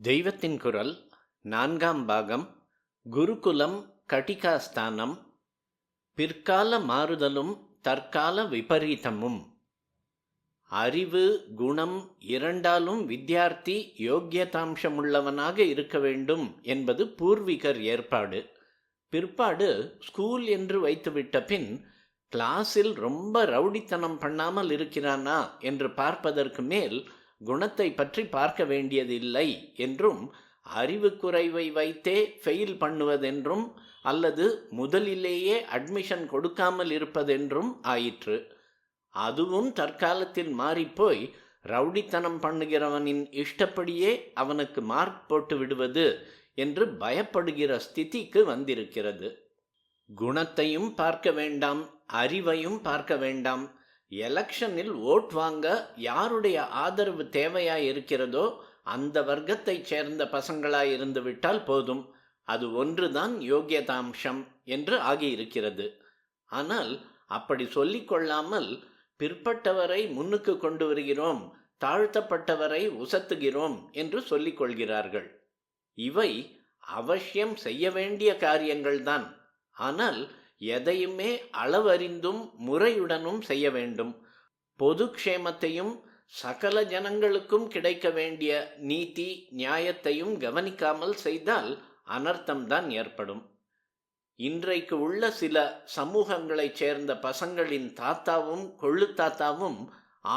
தெய்வத்தின் குரல் 4ஆம் பாகம். குருகுலம் கட்டிகாஸ்தானம். பிற்கால மாறுதலும் தற்கால விபரீதமும். அறிவு குணம் இரண்டாலும் வித்யார்த்தி யோக்கியதாம்சமுள்ளவனாக இருக்க வேண்டும் என்பது பூர்விகர் ஏற்பாடு. பிற்பாடு ஸ்கூல் என்று வைத்துவிட்ட பின் கிளாஸில் ரொம்ப ரவுடித்தனம் பண்ணாமல் இருக்கிறானா என்று பார்ப்பதற்கு மேல் குணத்தை பற்றி பார்க்க வேண்டியதில்லை என்றும், அறிவு குறைவை வைத்தே ஃபெயில் பண்ணுவதென்றும் அல்லது முதலிலேயே அட்மிஷன் கொடுக்காமல் இருப்பதென்றும் ஆயிற்று. அதுவும் தற்காலத்தில் மாறிப்போய் ரவுடித்தனம் பண்ணுகிறவனின் இஷ்டப்படியே அவனுக்கு மார்க் போட்டு விடுவது என்று பயப்படுகிற ஸ்திதிக்கு வந்திருக்கிறது. குணத்தையும் பார்க்க வேண்டாம், அறிவையும் பார்க்க வேண்டாம். எலெக்ஷனில் ஓட் வாங்க யாருடைய ஆதரவு தேவையாய் இருக்கிறதோ அந்த வர்க்கத்தைச் சேர்ந்த பசங்களாய் இருந்து விட்டால் போதும், அது ஒன்றுதான் யோக்கியதாம்சம் என்று ஆகியிருக்கிறது. ஆனால் அப்படி சொல்லிக்கொள்ளாமல் பிற்பட்டவரை முன்னுக்கு கொண்டு வருகிறோம், தாழ்த்தப்பட்டவரை உசத்துகிறோம் என்று சொல்லிக் கொள்கிறார்கள். இவை அவசியம் செய்ய வேண்டிய காரியங்கள்தான். ஆனால் எதையுமே அளவறிந்தும் முறையுடனும் செய்ய வேண்டும். பொது க்ஷேமத்தையும் சகல ஜனங்களுக்கும் கிடைக்க வேண்டிய நீதி நியாயத்தையும் கவனிக்காமல் செய்தால் அனர்த்தம்தான் ஏற்படும். இன்றைக்கு உள்ள சில சமூகங்களைச் சேர்ந்த பசங்களின் தாத்தாவும் கொள்ளு தாத்தாவும்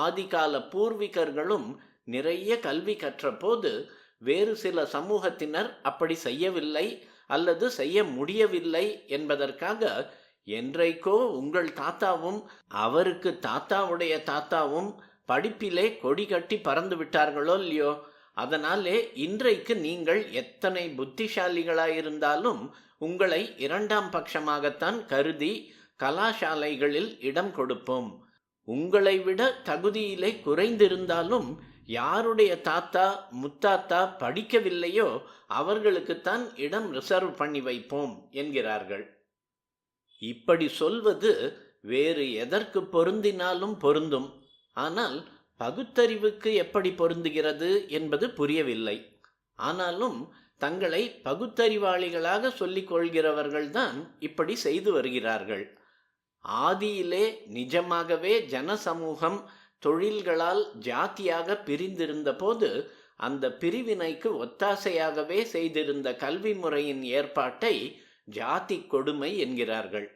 ஆதிகால பூர்விகர்களும் நிறைய கல்வி கற்ற போது வேறு சில சமூகத்தினர் அப்படி செய்யவில்லை அல்லது செய்ய முடியவில்லை என்பதற்காக என்றைக்கோ உங்கள் தாத்தாவும் அவருக்கு தாத்தாவுடைய தாத்தாவும் படிப்பிலே கொடி கட்டி பறந்து விட்டார்களோ இல்லையோ, அதனாலே இன்றைக்கு நீங்கள் எத்தனை புத்திசாலிகளாயிருந்தாலும் உங்களை இரண்டாம் பட்சமாகத்தான் கருதி கலாசாலைகளில் இடம் கொடுப்போம். உங்களை விட தகுதியிலே குறைந்திருந்தாலும் யாருடைய தாத்தா முத்தாத்தா படிக்கவில்லையோ அவர்களுக்குத்தான் இடம் ரிசர்வ் பண்ணி வைப்போம் என்கிறார்கள். இப்படி சொல்வது வேறு எதற்கு பொருந்தினாலும் பொருந்தும். ஆனால் பகுத்தறிவுக்கு எப்படி பொருந்துகிறது என்பது புரியவில்லை. ஆனாலும் தங்களை பகுத்தறிவாளிகளாக சொல்லிக் கொள்கிறவர்கள்தான் இப்படி செய்து வருகிறார்கள். ஆதியிலே நிஜமாகவே ஜனசமூகம் தொழில்களால் ஜாதியாக பிரிந்திருந்த போது அந்த பிரிவினைக்கு ஒத்தாசையாகவே செய்திருந்த கல்வி முறையின் ஏற்பாட்டை ஜாதி கொடுமை என்கிறார்கள்.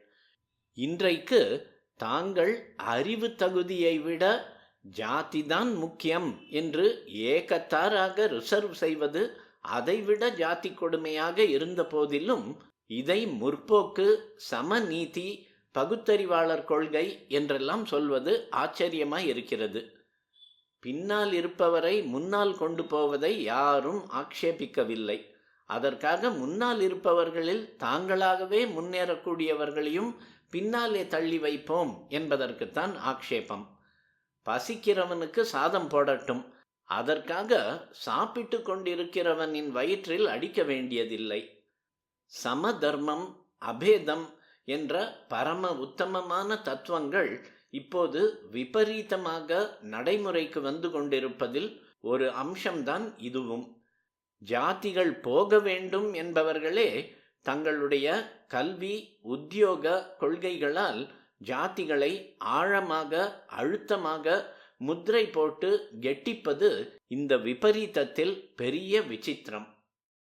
இன்றைக்கு தாங்கள் அறிவு தகுதியை விட ஜாதிதான் முக்கியம் என்று ஏகத்தாராக ரிசர்வ் செய்வது அதைவிட ஜாதி கொடுமையாக இருந்த போதிலும் இதை முற்போக்கு, சமநீதி, பகுத்தறிவாளர் கொள்கை என்றெல்லாம் சொல்வது ஆச்சரியமாய் இருக்கிறது. பின்னால் இருப்பவரை முன்னால் கொண்டு போவதை யாரும் ஆக்ஷேபிக்கவில்லை. அதற்காக முன்னால் இருப்பவர்களில் தாங்களாகவே முன்னேறக்கூடியவர்களையும் பின்னாலே தள்ளி வைப்போம் என்பதற்குத்தான் ஆக்ஷேபம். பசிக்கிறவனுக்கு சாதம் போடட்டும், அதற்காக சாப்பிட்டு கொண்டிருக்கிறவனின் வயிற்றில் அடிக்க வேண்டியதில்லை. சமதர்மம், அபேதம் என்ற பரம உத்தமமான தத்துவங்கள் இப்போது விபரீதமாக நடைமுறைக்கு வந்து கொண்டிருப்பதில் ஒரு அம்சம்தான் இதுவும். ஜாதிகள் போக வேண்டும் என்பவர்களே தங்களுடைய கல்வி உத்தியோக கொள்கைகளால் ஜாதிகளை ஆழமாக அழுத்தமாக முத்திரை போட்டு கெட்டிப்பது இந்த விபரீதத்தில் பெரிய விசித்திரம்.